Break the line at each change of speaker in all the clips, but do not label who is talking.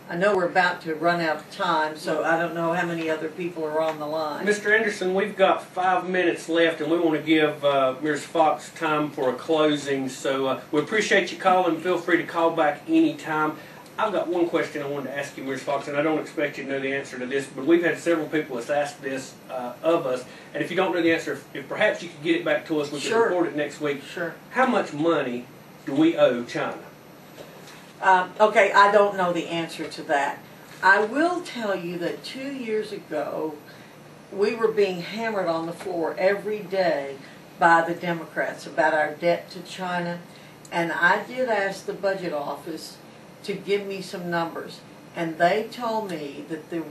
I know we're about to run out of time, so I don't know how many other people are on the line.
Mr. Anderson, we've got 5 minutes left, and we want to give Ms. Fox time for a closing. So we appreciate you calling. Feel free to call back anytime. I've got one question I wanted to ask you, Ms. Fox, and I don't expect you to know the answer to this, but we've had several people that's asked this of us. And if you don't know the answer, if perhaps you could get it back to us, we can report it next week.
Sure.
How much money do we owe China?
Okay, I don't know the answer to that. I will tell you that 2 years ago, we were being hammered on the floor every day by the Democrats about our debt to China, and I did ask the budget office to give me some numbers, and they told me that the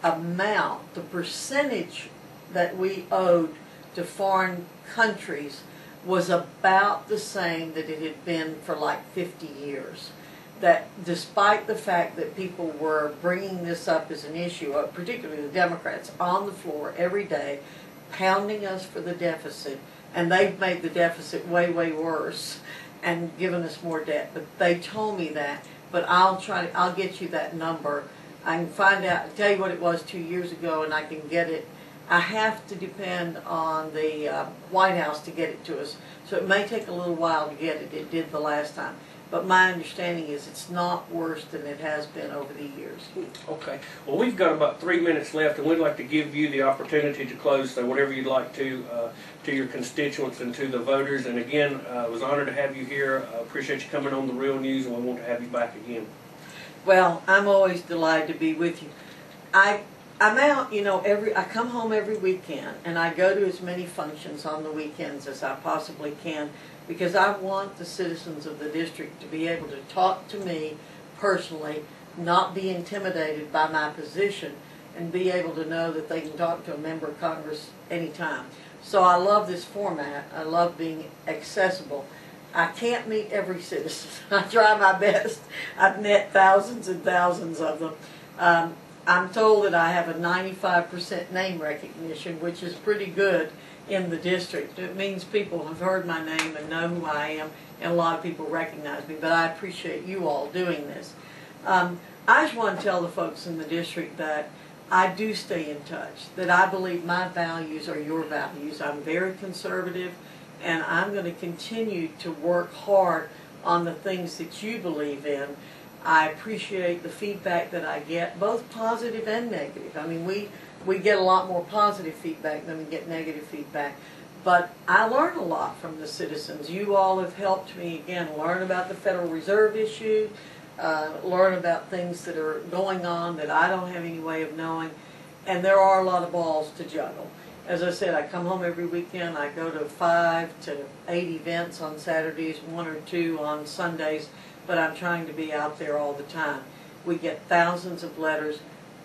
amount, the percentage that we owed to foreign countries was about the same that it had been for like 50 years. That despite the fact that people were bringing this up as an issue, particularly the Democrats, on the floor every day, pounding us for the deficit, and they've made the deficit way, way worse and given us more debt. But they told me that. But I'll get you that number. I can find out, tell you what it was 2 years ago, and I can get it. I have to depend on the White House to get it to us, so it may take a little while to get it. It did the last time. But my understanding is it's not worse than it has been over the years.
Okay. Well, we've got about 3 minutes left, and we'd like to give you the opportunity to close, so whatever you'd like to your constituents and to the voters. And again, it was an honor to have you here. I appreciate you coming on The Real News, and we want to have you back again.
Well, I'm always delighted to be with you. I'm out, you know, I come home every weekend, and I go to as many functions on the weekends as I possibly can, because I want the citizens of the district to be able to talk to me personally, not be intimidated by my position, and be able to know that they can talk to a member of Congress anytime. So I love this format. I love being accessible. I can't meet every citizen. I try my best. I've met thousands and thousands of them. I'm told that I have a 95% name recognition, which is pretty good in the district. It means people have heard my name and know who I am, and a lot of people recognize me, but I appreciate you all doing this. I just want to tell the folks in the district that I do stay in touch, that I believe my values are your values. I'm very conservative, and I'm going to continue to work hard on the things that you believe in. I appreciate the feedback that I get, both positive and negative. I mean, we get a lot more positive feedback than we get negative feedback. But I learn a lot from the citizens. You all have helped me, again, learn about the Federal Reserve issue, learn about things that are going on that I don't have any way of knowing. And there are a lot of balls to juggle. As I said, I come home every weekend. I go to 5 to 8 events on Saturdays, 1 or 2 on Sundays, but I'm trying to be out there all the time. We get thousands of letters.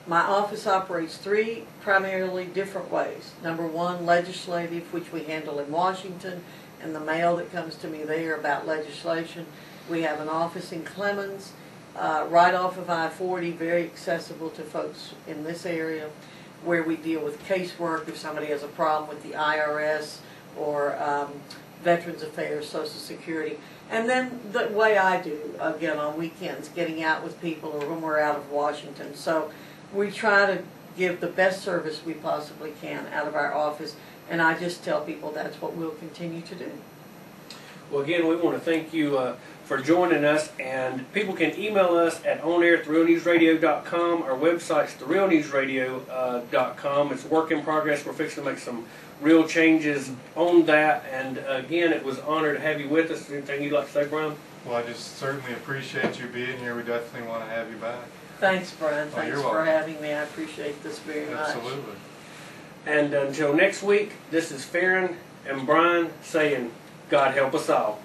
My office operates 3 primarily different ways. Number 1, legislative, which we handle in Washington, and the mail that comes to me there about legislation. We have an office in Clemens, right off of I-40, very accessible to folks in this area, where we deal with casework if somebody has a problem with the IRS or Veterans Affairs, Social Security. And then the way I do, again, on weekends, getting out with people or when we're out of Washington. So we try to give the best service we possibly can out of our office, and I just tell people that's what we'll continue to do.
Well, again, we want to thank you for joining us, and people can email us at onair@therealnewsradio.com. Our website's therealnewsradio.com. It's a work in progress. We're fixing to make some real changes on that, and again, it was an honor to have you with us. Anything you'd like to say, Brian?
Well, I just certainly appreciate you being here. We definitely want to have you back.
Thanks, Brian. Thanks for
welcome.
having me. I appreciate this very much.
Absolutely.
And until next week, this is Farron and Brian saying, God help us all.